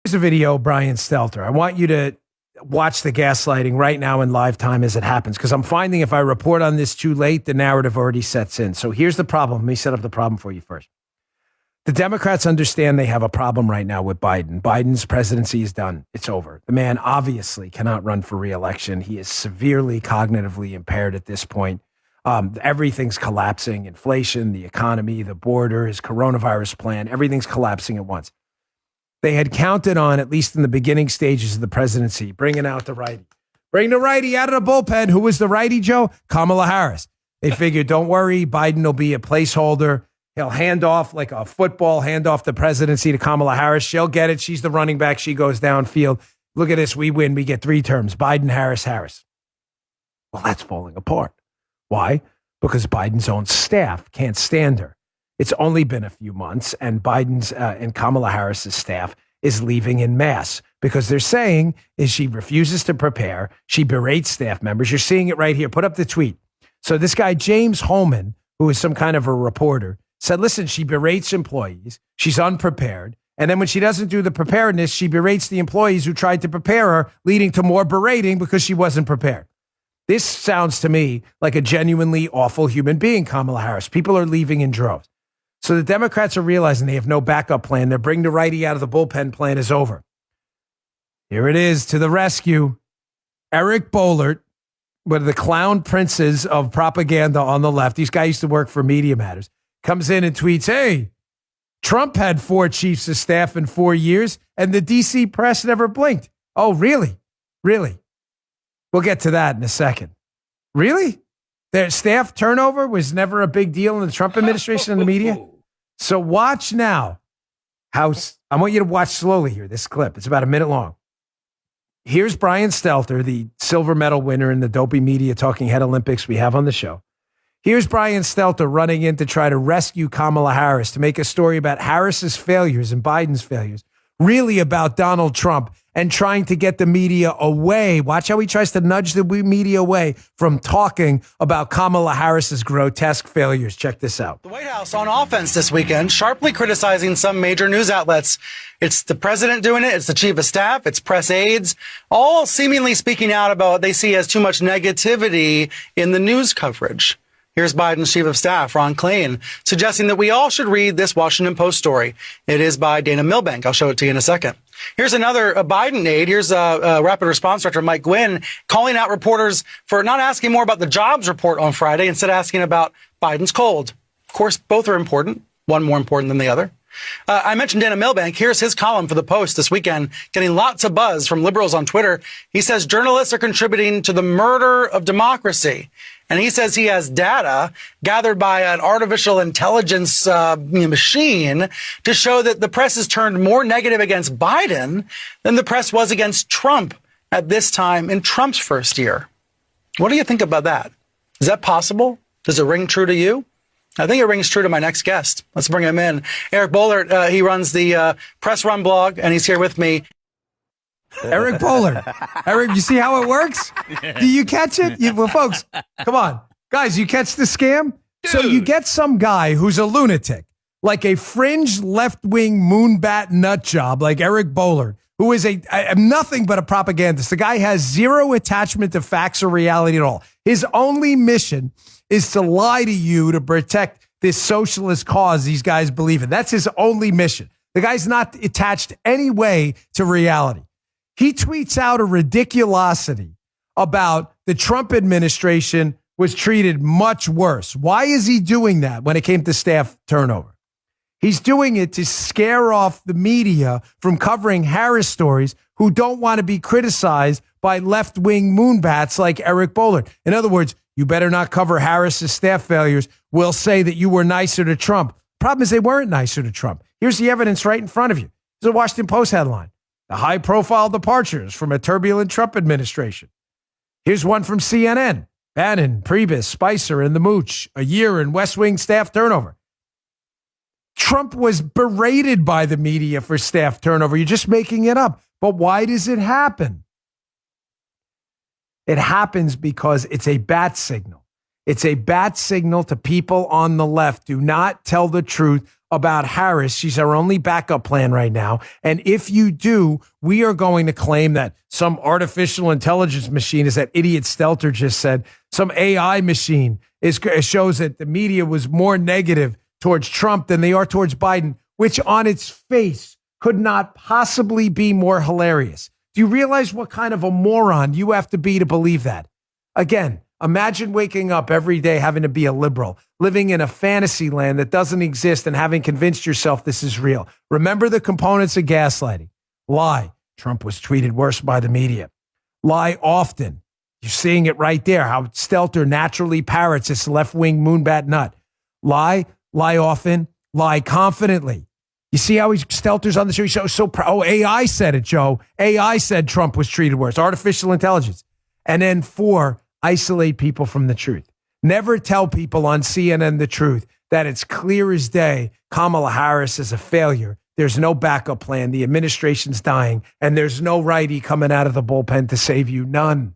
Here's a video, Brian Stelter. I want you to watch the gaslighting right now in live time as it happens, because I'm finding if I report on this too late, the narrative already sets in. So here's the problem. Let me set up the problem for you first. The Democrats understand they have a problem right now with Biden. Biden's presidency is done. It's over. The man obviously cannot run for re-election. He is severely cognitively impaired at this point. Everything's collapsing. Inflation, the economy, the border, his coronavirus plan, everything's collapsing at once. They had counted on, at least in the beginning stages of the presidency, bringing out the righty. Bring the righty out of the bullpen. Who was the righty, Joe? Kamala Harris. They figured, don't worry, Biden will be a placeholder. He'll hand off like a football, hand off the presidency to Kamala Harris. She'll get it. She's the running back. She goes downfield. Look at this. We win. We get 3 terms. Biden, Harris, Harris. Well, that's falling apart. Why? Because Biden's own staff can't stand her. It's only been a few months, and Biden's and Kamala Harris's staff is leaving in mass because they're saying is she refuses to prepare. She berates staff members. You're seeing it right here. Put up the tweet. So this guy, James Holman, who is some kind of a reporter, said, listen, she berates employees. She's unprepared. And then when she doesn't do the preparedness, she berates the employees who tried to prepare her, leading to more berating because she wasn't prepared. This sounds to me like a genuinely awful human being, Kamala Harris. People are leaving in droves. So the Democrats are realizing they have no backup plan. Their bring the righty out of the bullpen plan is over. Here it is to the rescue. Eric Boehlert, one of the clown princes of propaganda on the left. These guys used to work for Media Matters. Comes in and tweets, hey, Trump had 4 chiefs of staff in 4 years, and the D.C. press never blinked. Oh, really? Really? We'll get to that in a second. Really? Their staff turnover was never a big deal in the Trump administration and the media? So watch now. I want you to watch slowly here, this clip. It's about a minute long. Here's Brian Stelter, the silver medal winner in the Dopey Media Talking Head Olympics we have on the show. Here's Brian Stelter running in to try to rescue Kamala Harris, to make a story about Harris's failures and Biden's failures, really about Donald Trump, and trying to get the media away. Watch how he tries to nudge the media away from talking about Kamala Harris's grotesque failures. Check this out. The White House on offense this weekend, sharply criticizing some major news outlets. It's the president doing it. It's the chief of staff. It's press aides, all seemingly speaking out about what they see as too much negativity in the news coverage. Here's Biden's chief of staff, Ron Klain, suggesting that we all should read this Washington Post story. It is by Dana Milbank. I'll show it to you in a second. Here's another Biden aide. Here's Rapid Response Director Mike Gwynn calling out reporters for not asking more about the jobs report on Friday, instead asking about Biden's cold. Of course, both are important, one more important than the other. I mentioned Dana Milbank. Here's his column for the Post this weekend, getting lots of buzz from liberals on Twitter. He says journalists are contributing to the murder of democracy. And he says he has data gathered by an artificial intelligence machine to show that the press has turned more negative against Biden than the press was against Trump at this time in Trump's first year. What do you think about that? Is that possible? Does it ring true to you? I think it rings true to my next guest. Let's bring him in. Eric Boehlert, he runs the Press Run blog, and he's here with me. Eric Boehlert. Eric, you see how it works? Do you catch it? Well, folks, come on. Guys, you catch the scam? Dude. So you get some guy who's a lunatic, like a fringe left-wing moonbat nut job like Eric Boehlert, who is a nothing but a propagandist. The guy has zero attachment to facts or reality at all. His only mission is to lie to you to protect this socialist cause these guys believe in. That's his only mission. The guy's not attached any way to reality. He tweets out a ridiculosity about the Trump administration was treated much worse. Why is he doing that when it came to staff turnover? He's doing it to scare off the media from covering Harris stories who don't want to be criticized by left-wing moonbats like Eric Boehlert. In other words, you better not cover Harris's staff failures. We'll say that you were nicer to Trump. Problem is they weren't nicer to Trump. Here's the evidence right in front of you. It's a Washington Post headline. The high-profile departures from a turbulent Trump administration. Here's one from CNN. Bannon, Priebus, Spicer, and the Mooch. A year in West Wing staff turnover. Trump was berated by the media for staff turnover. You're just making it up. But why does it happen? It happens because it's a bat signal. It's a bat signal to people on the left. Do not tell the truth about Harris. She's our only backup plan right now. And if you do, we are going to claim that some artificial intelligence machine, as that idiot Stelter just said, some AI machine shows that the media was more negative towards Trump than they are towards Biden, which on its face could not possibly be more hilarious. Do you realize what kind of a moron you have to believe that? Again, imagine waking up every day having to be a liberal, living in a fantasy land that doesn't exist and having convinced yourself this is real. Remember the components of gaslighting. Lie. Trump was treated worse by the media. Lie often. You're seeing it right there, how Stelter naturally parrots this left-wing moonbat nut. Lie often, lie confidently. You see how Stelter's on the show? He's so proud. Oh, AI said it, Joe. AI said Trump was treated worse. Artificial intelligence. And then 4, isolate people from the truth. Never tell people on CNN the truth that it's clear as day Kamala Harris is a failure. There's no backup plan. The administration's dying, and there's no righty coming out of the bullpen to save you. None.